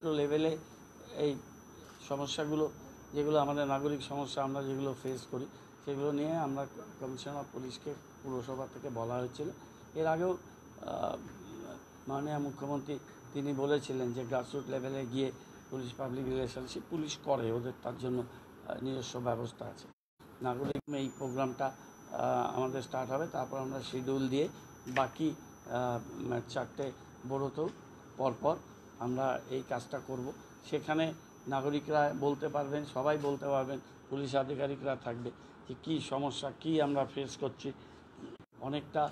লেভেলে এই সমস্যাগুলো যেগুলো আমাদের নাগরিক সমস্যা আমরা যেগুলো ফেস করি সেগুলো নিয়ে আমরা কমিশনার পুলিশকে পুরসভা থেকে বলা হয়েছিল। এর আগেও মাননীয় মুখ্যমন্ত্রী তিনি বলেছিলেন যে গ্রাসরুট লেভেলে গিয়ে পুলিশ পাবলিক রিলেশনশিপ পুলিশ করে, ওদের তার জন্য নিজস্ব ব্যবস্থা আছে। নাগরিক এই প্রোগ্রামটা আমাদের স্টার্ট হবে, তারপর আমরা শিডিউল দিয়ে বাকি 4টে বড়োতেও পরপর আমরা এই কাজটা করব। সেখানে নাগরিকরা বলতে পারবেন, সবাই বলতে পারবেন, পুলিশ আধিকারিকরা থাকবে যে কী সমস্যা, কী আমরা ফেস করছি। অনেকটা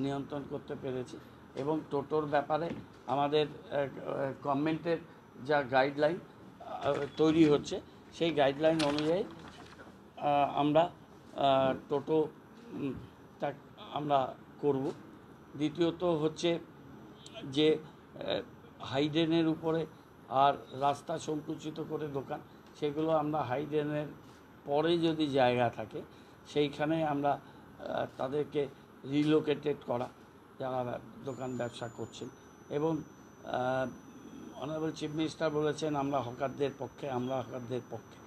নিয়ন্ত্রণ করতে পেরেছি এবং টোটোর ব্যাপারে আমাদের গভর্নমেন্টের যা গাইডলাইন তৈরি হচ্ছে সেই গাইডলাইন অনুযায়ী আমরা টোটো আমরা করব। দ্বিতীয়ত হচ্ছে যে হাইড্রেনের উপরে আর রাস্তা সংকুচিত করে দোকান, সেগুলো আমরা হাইড্রেনের পরে যদি জায়গা থাকে সেইখানে আমরা তাদেরকে রিলোকেটেড করা যারা দোকান ব্যবসা করছেন। এবং অনারেবল চিফ মিনিস্টার বলেছেন আমরা হকারদের পক্ষে,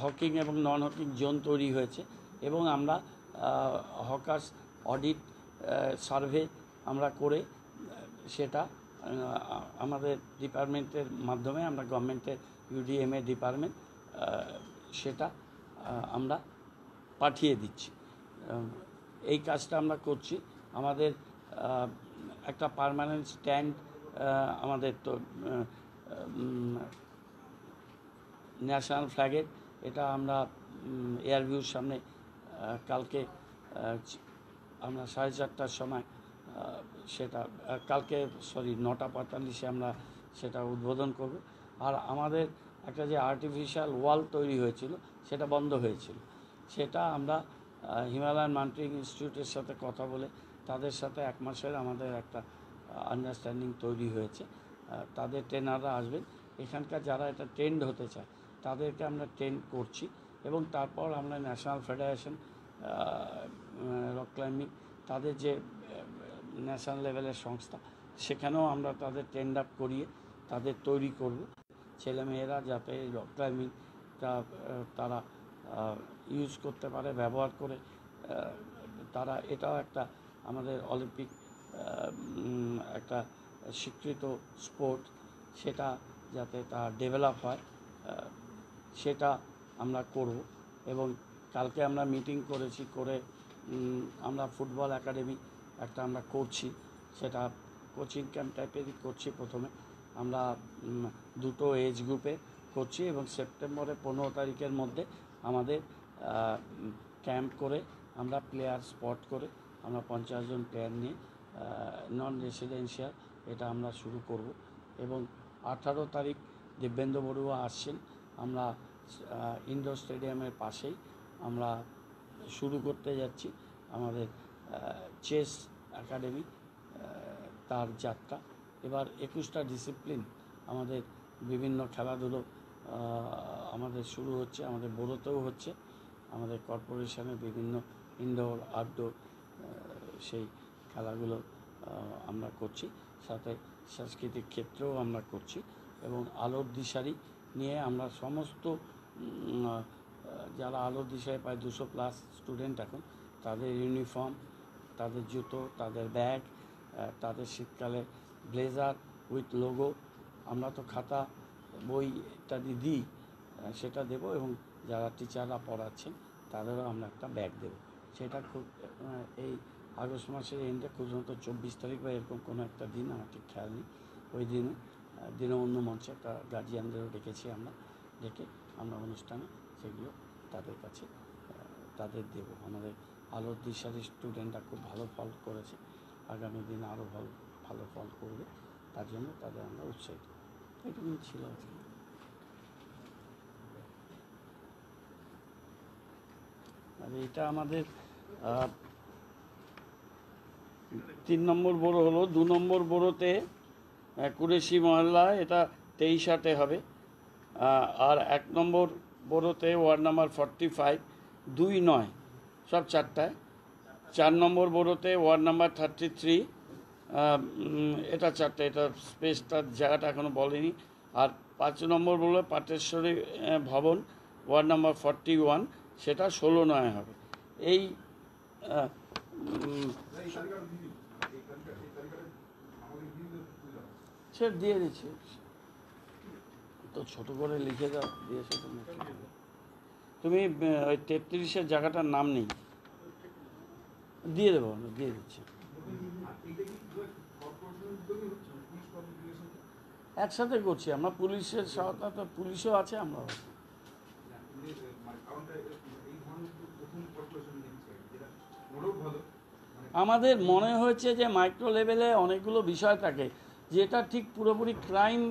হকিং এবং নন হকিং জোন তৈরি হয়েছে এবং আমরা হকার্স অডিট সার্ভে আমরা করে সেটা আমাদের ডিপার্টমেন্টের মাধ্যমে আমরা গভর্নমেন্টের UDMA ডিপার্টমেন্ট সেটা আমরা পাঠিয়ে দিচ্ছি। এই কাজটা আমরা করছি। আমাদের একটা পার্মানেন্ট স্ট্যান্ড আমাদের তো ন্যাশনাল ফ্ল্যাগের, এটা আমরা এয়ারভিউর সামনে কালকে আমরা 4:30টার সময় সেটা কালকে 9:45 আমরা সেটা উদ্বোধন করব। আর আমাদের একটা যে আর্টিফিশিয়াল ওয়াল তৈরি হয়েছিল সেটা বন্ধ হয়েছিল, সেটা আমরা হিমালয়ান মাউন্টেনিং ইনস্টিটিউটের সাথে কথা বলে তাদের সাথে 1 মাসের আমাদের একটা আন্ডারস্ট্যান্ডিং তৈরি হয়েছে। তাদের ট্রেনাররা আসবেন, এখানকার যারা এটা ট্রেন্ড হতে চায় তাদেরকে আমরা ট্রেন করছি এবং তারপর আমরা ন্যাশনাল ফেডারেশন রক ক্লাইম্বিং তাদের যে ন্যাশনাল লেভেলের সংস্থা সেখানেও আমরা তাদের ট্রেন্ড আপ করিয়ে তাদের তৈরি করব। ছেলেমেয়েরা যাতে রক ক্লাইম্বিংটা তারা ইউজ করতে পারে, ব্যবহার করে তারা, এটাও একটা আমাদের অলিম্পিক একটা স্বীকৃত স্পোর্ট, সেটা যাতে তা ডেভেলপ হয় সেটা আমরা করব। এবং কালকে আমরা মিটিং করেছি, করে আমরা ফুটবল একাডেমি একটা আমরা করছি, সেটা কোচিং ক্যাম্প টাইপেরই করছি। প্রথমে আমরা 2টো এজ গ্রুপে করছি এবং সেপ্টেম্বরের 15 তারিখের মধ্যে আমাদের ক্যাম্প করে আমরা প্লেয়ার স্পট করে আমরা 50 জন প্লেয়ার নিয়ে নন রেসিডেন্সিয়াল এটা আমরা শুরু করব। এবং 18 তারিখ দিব্যেন্দু বড়ুয়া আসছেন, আমরা ইনডোর স্টেডিয়ামের পাশেই আমরা শুরু করতে যাচ্ছি আমাদের চেস একাডেমি তার যাত্রা। এবার 21টা ডিসিপ্লিন আমাদের বিভিন্ন খেলাধুলো আমাদের শুরু হচ্ছে, আমাদের বড়োতেও হচ্ছে, আমাদের কর্পোরেশনের বিভিন্ন ইনডোর আউটডোর সেই খেলাগুলো আমরা করছি, সাথে সাংস্কৃতিক ক্ষেত্রেও আমরা করছি। এবং আলোর দিশারি নিয়ে আমরা সমস্ত যারা আলোর দিশারি প্রায় 200+ স্টুডেন্ট এখন, তাদের ইউনিফর্ম, তাদের জুতো, তাদের ব্যাগ, তাদের শীতকালে ব্লেজার উইথ লোগো, আমরা তো খাতা বই ইত্যাদি দিই, সেটা দেব। এবং যারা টিচাররা পড়াচ্ছেন তাদেরও আমরা একটা ব্যাগ দেব। সেটা খুব এই আগস্ট মাসের এন্ডে খুব সম্ভবত 24 তারিখ বা এরকম কোনো একটা দিন, আমার ঠিক খেয়াল নেই, ওই দিনে দীনবন্ধু মঞ্চে একটা গার্জিয়ানদেরও ডেকেছি, আমরা ডেকে আমরা অনুষ্ঠানে সেগুলো তাদের কাছে তাদের দেব। আমাদের আলোর দিশারি স্টুডেন্টরা খুব ভালো ফল করেছে, আগামী দিনে আরও ভালো ফল করবে, তার জন্য তাদের আমরা উৎসাহিত। এটুকুই ছিল আজকে। আর এটা আমাদের 3 নম্বর বড়ো হলো। 2 নম্বর বড়োতে কুরেশি মহল্লা, এটা 23-8-এ হবে। আর 1 নম্বর বড়োতে ওয়ার্ড নাম্বার 45, 2-9 সব 4টায়। 4 নম্বর বড়োতে ওয়ার্ড নাম্বার 33, এটা 4টে, এটা স্পেসটার জায়গাটা এখনও বলেনি। আর 5 নম্বর বললো পাটেশ্বরী ভবন, ওয়ার্ড নাম্বার 41, সেটা 16/9 হবে। এই আহ, উম, সে দিয়ে দিচ্ছি, তো ছোট করে লিখে দাও, দিয়েছে তুমি। তুমি ওই 33-এর জায়গাটার নাম নেই, দিয়ে দেবো, আমরা দিয়ে দিচ্ছি। একসাথে করছি আমরা, পুলিশের সহায়তা, তো পুলিশও আছে, আমরা আমাদের মনে হয়েছে যে মাইক্রো লেভেলে অনেকগুলো বিষয় থাকে যেটা ঠিক পুরোপুরি ক্রাইম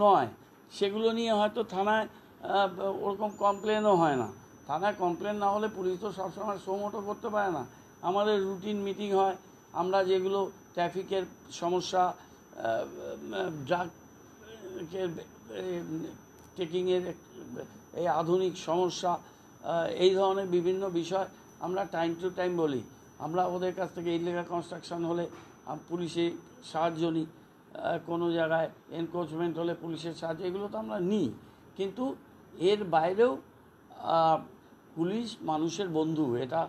নয়, সেগুলো নিয়ে হয়তো থানায় ওরকম কমপ্লেনও হয় না। থানায় কমপ্লেন না হলে পুলিশ তো সবসময় সোমোটো করতে পারে না। আমাদের রুটিন মিটিং হয়, আমরা যেগুলো ট্রাফিকের সমস্যা, ড্রাগ টেকিংয়ের এই আধুনিক সমস্যা, এই ধরনের বিভিন্ন বিষয় আমরা টাইম টু টাইম বলি। আমরা ওদের কাছ থেকে ইলিগাল কনস্ট্রাকশন হলে পুলিশের সাহায্য নিই, কোনো জায়গায় এনক্রোচমেন্ট হলে পুলিশের সাহায্য, এগুলো তো আমরা নিই। কিন্তু এর বাইরেও পুলিশ মানুষের বন্ধু, এটা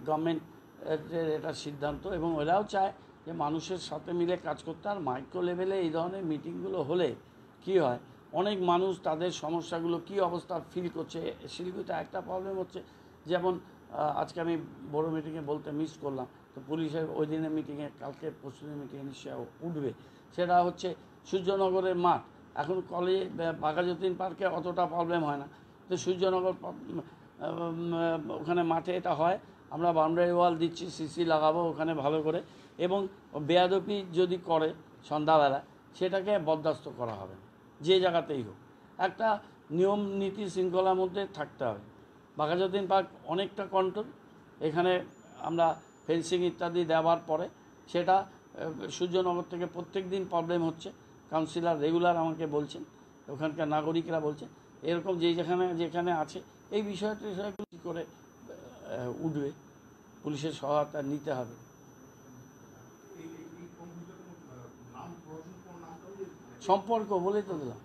গভর্নমেন্টের এটা সিদ্ধান্ত, এবং ওরাও চায় যে মানুষের সাথে মিলে কাজ করতে। আর মাইক্রো লেভেলে এই ধরনের মিটিংগুলো হলে কি হয়, অনেক মানুষ তাদের সমস্যাগুলো কী অবস্থা ফিল করছে। শিলিগুড়িতে একটা প্রবলেম হচ্ছে, যেমন আজকে আমি বড় মিটিংয়ে বলতে মিস করলাম, তো পুলিশের ওই দিনের মিটিংয়ে, কালকে পরশুদিনের মিটিংয়ে নিশ্চয় উঠবে, সেটা হচ্ছে সূর্যনগরের মাঠ। এখন কলেজ বাঘাযতীন পার্কে অতটা প্রবলেম হয় না, তো সূর্যনগর ওখানে মাঠে এটা হয়। আমরা বাউন্ডারি ওয়াল দিচ্ছি, সিসি লাগাবো ওখানে ভালো করে, এবং বেয়াদপি যদি করে সন্ধ্যাবেলা, সেটাকে বরদাস্ত করা হবে, যে জায়গাতেই হোক। একটা নিয়ম নীতি শৃঙ্খলার মধ্যে থাকতে হবে। বাঘাযতীন পার্ক অনেকটা কন্ট্রোল, এখানে আমরা ফেন্সিং ইত্যাদি দেওয়ার পরে সেটা সূর্যনগর থেকে প্রত্যেক দিন প্রবলেম হচ্ছে। কাউন্সিলর রেগুলার আমাকে বলছেন, ওখানকার নাগরিকরা বলছেন, এরকম যেখানে আছে এই বিষয়গুলো কী করে উঠবে, পুলিশের সহায়তা নিতে হবে। সম্পর্ক বলেই তো দিলাম।